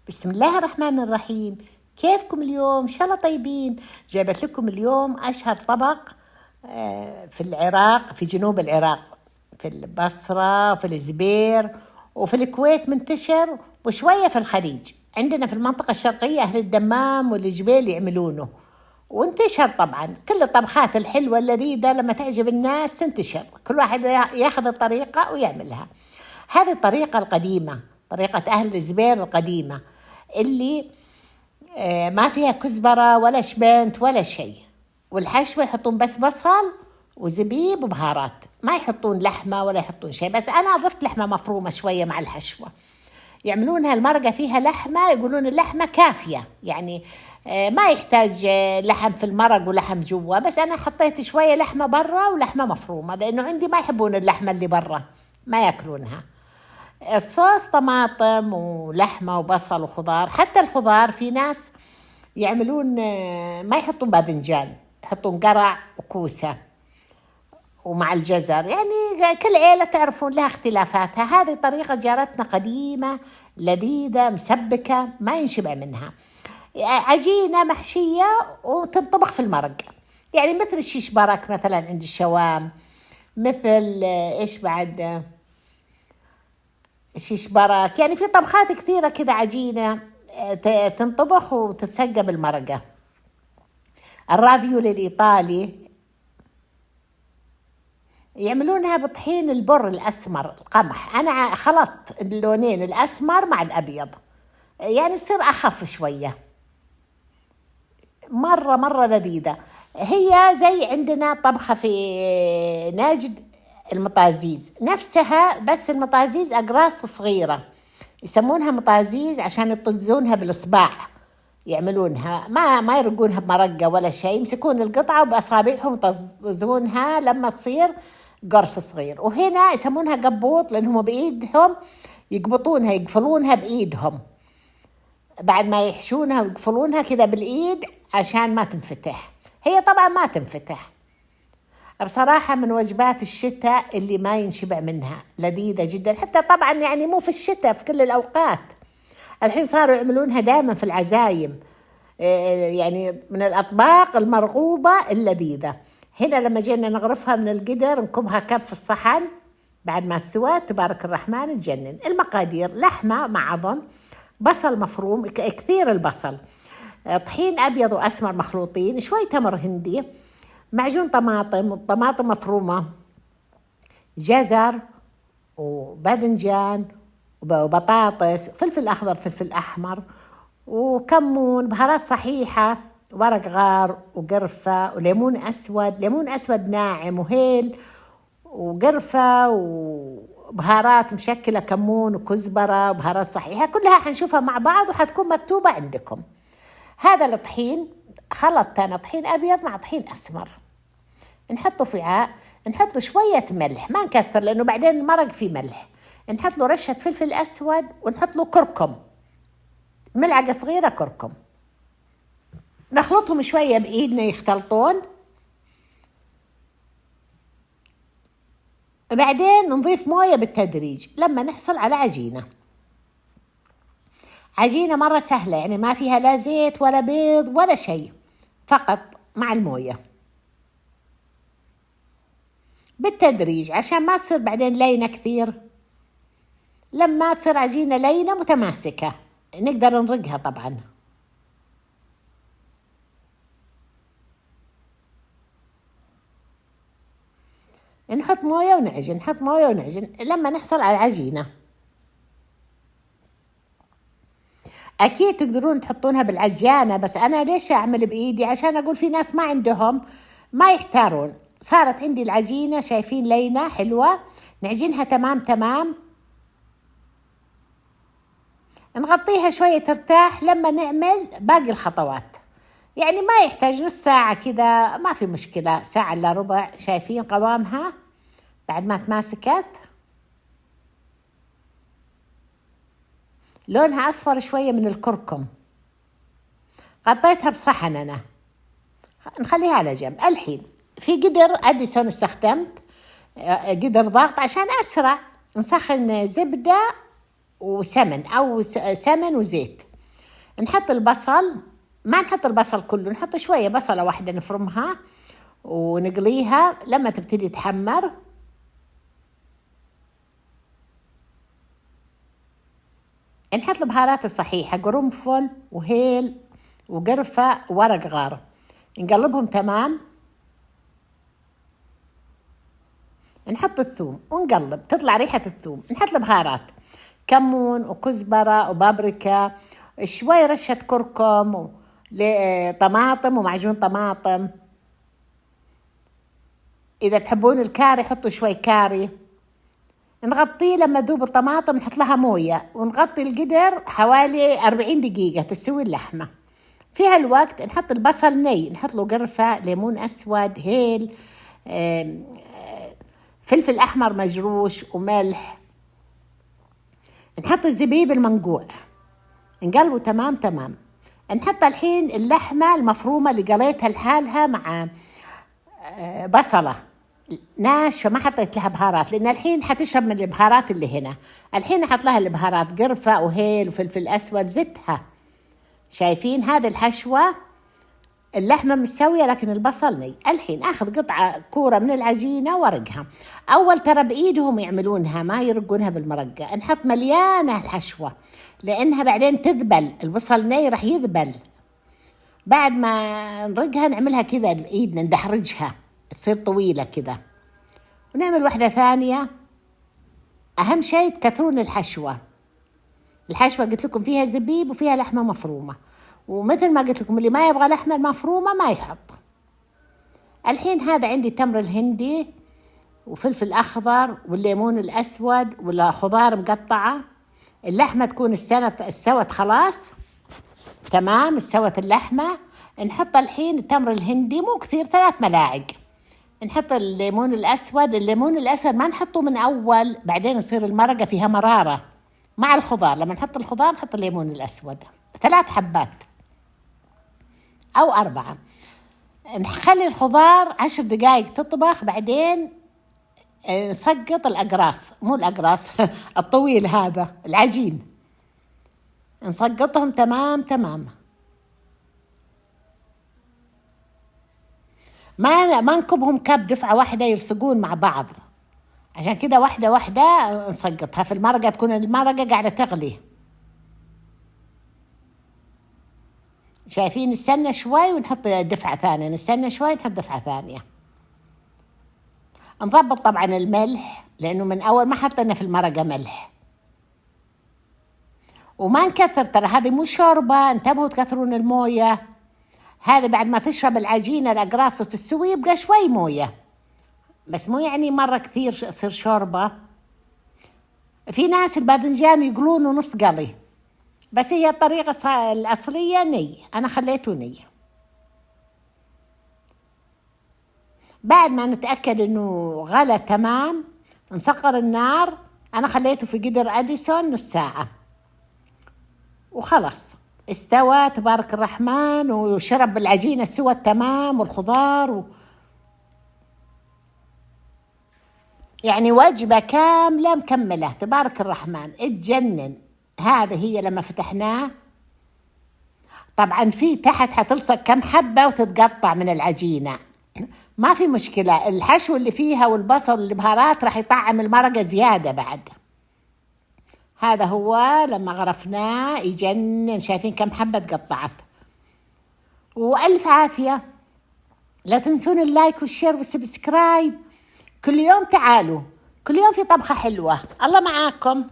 بسم الله الرحمن الرحيم. كيفكم اليوم؟ إن شاء الله طيبين. جايبت لكم اليوم أشهر طبق في العراق، في جنوب العراق، في البصرة وفي الزبير وفي الكويت منتشر، وشوية في الخليج. عندنا في المنطقة الشرقية أهل الدمام والجبيل يعملونه، وانتشر طبعا. كل الطبخات الحلوة اللذيذة لما تعجب الناس تنتشر، كل واحد ياخذ الطريقة ويعملها. هذه الطريقة القديمة، طريقة أهل الزبير القديمة، اللي ما فيها كزبرة ولا شبنت ولا شيء، والحشوة يحطون بس بصل وزبيب وبهارات، ما يحطون لحمة ولا يحطون شيء. بس أنا ضفت لحمة مفرومة شوية مع الحشوة. يعملونها المرقة فيها لحمة، يقولون اللحمة كافية، يعني ما يحتاج لحم في المرق ولحم جوا. بس أنا حطيت شوية لحمة برا ولحمة مفرومة، لأنه عندي ما يحبون اللحمة اللي برا، ما يأكلونها. الصوص طماطم ولحمة وبصل وخضار. حتى الخضار في ناس يعملون ما يحطون باذنجان، يحطون قرع وكوسة ومع الجزر. يعني كل عيلة تعرفون لها اختلافاتها. هذه طريقة جارتنا قديمة لذيذة مسبكة ما ينشبع منها. عجينة محشية وتنطبخ في المرق، يعني مثل الشيش برك مثلا عند الشوام، مثل إيش بعد شيش برك. يعني في طبخات كثيرة كذا عجينة تنطبخ وتتسقى بالمرقة. الرافيولي الإيطالي يعملونها بطحين البر الأسمر القمح. أنا خلطت اللونين الأسمر مع الأبيض، يعني يصير أخف شوية، مرة لذيذة. هي زي عندنا طبخة في ناجد المطازيز نفسها، بس المطازيز أقراص صغيرة، يسمونها مطازيز عشان يطزونها بالإصبع. يعملونها ما يرقونها بمرقة ولا شيء، يمسكون القطعة وبأصابعهم يطزونها لما تصير قرص صغير. وهنا يسمونها قبوط لأنهم بإيدهم يقبطونها، يقفلونها بإيدهم بعد ما يحشونها ويقفلونها كذا بالإيد عشان ما تنفتح. هي طبعا ما تنفتح. بصراحة من وجبات الشتاء اللي ما ينشبع منها، لذيذة جدا. حتى طبعا يعني مو في الشتاء، في كل الأوقات. الحين صاروا يعملونها دائما في العزايم، يعني من الأطباق المرغوبة اللذيذة. هنا لما جينا نغرفها من القدر نكبها كب في الصحن بعد ما استوت، تبارك الرحمن تجنن. المقادير: لحمة مع عظم، بصل مفروم كثير البصل، طحين أبيض وأسمر مخلوطين، شوي تمر هندي، معجون طماطم مفرومة، جزر وباذنجان وبطاطس، فلفل أخضر فلفل أحمر وكمون، بهارات صحيحة، ورق غار وقرفة وليمون أسود ناعم وهيل وقرفة وبهارات مشكلة، كمون وكزبرة وبهارات صحيحة. كلها حنشوفها مع بعض وحتكون مكتوبة عندكم. هذا الطحين خلطت أنا طحين أبيض مع طحين أسمر. نحطه في وعاء، نحط له شوية ملح، ما نكثر لأنه بعدين المرق فيه ملح. نحط له رشة فلفل أسود ونحط له كركم، ملعقة صغيرة كركم. نخلطهم شوية بإيدنا يختلطون، وبعدين نضيف موية بالتدريج لما نحصل على عجينة مرة سهلة، يعني ما فيها لا زيت ولا بيض ولا شيء، فقط مع الموية بالتدريج عشان ما تصير بعدين لينة كثير. لما تصير عجينة لينة متماسكة نقدر نرقها طبعا. نحط موية ونعجن لما نحصل على العجينة. أكيد تقدرون تحطونها بالعجانة، بس أنا ليش أعمل بإيدي؟ عشان أقول في ناس ما عندهم ما يحتارون. صارت عندي العجينة شايفين لينة حلوة، نعجنها تمام، نغطيها شوية ترتاح لما نعمل باقي الخطوات. يعني ما يحتاج نص ساعة كذا، ما في مشكلة، ساعة إلا ربع. شايفين قوامها بعد ما تماسكت؟ لونها أصفر شوية من الكركم. غطيتها بصحن أنا، نخليها على جنب. الحين في قدر أديسون استخدمت، قدر ضغط عشان أسرع. نسخن زبدة وسمن أو سمن وزيت، نحط البصل، ما نحط البصل كله، نحط شوية بصلة واحدة نفرمها ونقليها لما تبتدي تحمر. نحط البهارات الصحيحة، قرنفل وهيل وقرفة وورق غار، نقلبهم تمام. نحط الثوم ونقلب تطلع ريحة الثوم. نحط البهارات، كمون وكزبرة وبابريكا، شوي رشة كركم طماطم ومعجون طماطم. إذا تحبون الكاري حطوا شوي كاري. نغطيه لما ذوب الطماطم، نحط لها موية ونغطي القدر حوالي 40 دقيقة تستوي اللحمة. في هالوقت نحط البصل ني، نحط له قرفة، ليمون أسود، هيل، فلفل أحمر مجروش وملح. نحط الزبيب المنقوع، نقلبه تمام تمام. نحط الحين اللحمة المفرومة اللي قليتها لحالها مع بصلة ناشفة، ما حطيت لها بهارات لأن الحين حتشرب من البهارات اللي هنا. الحين أحط لها البهارات، قرفة وهيل وفلفل أسود، زتها. شايفين هذه الحشوة؟ اللحمة مستوية لكن البصل ني. الحين أخذ قطعة كورة من العجينة وارقها. أول ترى بإيدهم يعملونها، ما يرقونها بالمرقة. نحط مليانة الحشوة لأنها بعدين تذبل، البصل ني رح يذبل. بعد ما نرقها نعملها كذا بإيدنا، ندحرجها تصير طويلة كذا. ونعمل واحدة ثانية. أهم شيء تكثرون الحشوة. الحشوة قلت لكم فيها زبيب وفيها لحمة مفرومة، ومثل ما قلت لكم اللي ما يبغى لحمة مفرومة ما يحط. الحين هذا عندي تمر الهندي وفلفل أخضر والليمون الأسود والخضار مقطعة. اللحمة تكون استوت خلاص تمام، استوت اللحمة. نحط الحين التمر الهندي مو كثير، 3 ملاعق. نحط الليمون الأسود. الليمون الأسود ما نحطه من أول، بعدين يصير المرقة فيها مرارة مع الخضار. لما نحط الخضار نحط الليمون الأسود 3 حبات أو 4. نخلي الخضار 10 دقائق تطبخ، بعدين نسقط الأقراص، مو الأقراص الطويل هذا العجين، نسقطهم تمام تمام. ما نكبهم كب دفعة واحدة يلصقون مع بعض، عشان كده واحدة واحدة نسقطها في المرقة، تكون المرقة قاعدة تغلي. شايفين؟ نستنى شوي ونحط دفعة ثانية، نستنى شوي نحط دفعة ثانية. نضبط طبعا الملح لأنه من أول ما حطينا في المرقة ملح. وما نكثر، ترى هذه مو شوربة، انتبهوا تكثرون الموية. هذا بعد ما تشرب العجينة الأقراص وتستوي يبقى شوي موية، بس مو يعني مرة كثير تصير شوربة. في ناس الباذنجان يقولونه نص قلي، بس هي الطريقة الأصلية ني، أنا خليته ني. بعد ما نتأكد إنه غلى تمام نسكر النار. أنا خليته في قدر أديسون نص ساعة وخلص استوى تبارك الرحمن، وشرب العجينة استوت تمام والخضار يعني وجبة كاملة مكملة تبارك الرحمن، اتجنن. هذا هي لما فتحناه طبعا في تحت حتلصق كم حبة وتتقطع من العجينة، ما في مشكلة. الحشو اللي فيها والبصل والبهارات راح يطعم المرقة زيادة بعد. هذا هو لما غرفناه يجنن. شايفين كم حبة تقطعت؟ وألف عافية. لا تنسون اللايك والشير والسبسكرايب. كل يوم تعالوا، كل يوم في طبخة حلوة. الله معاكم.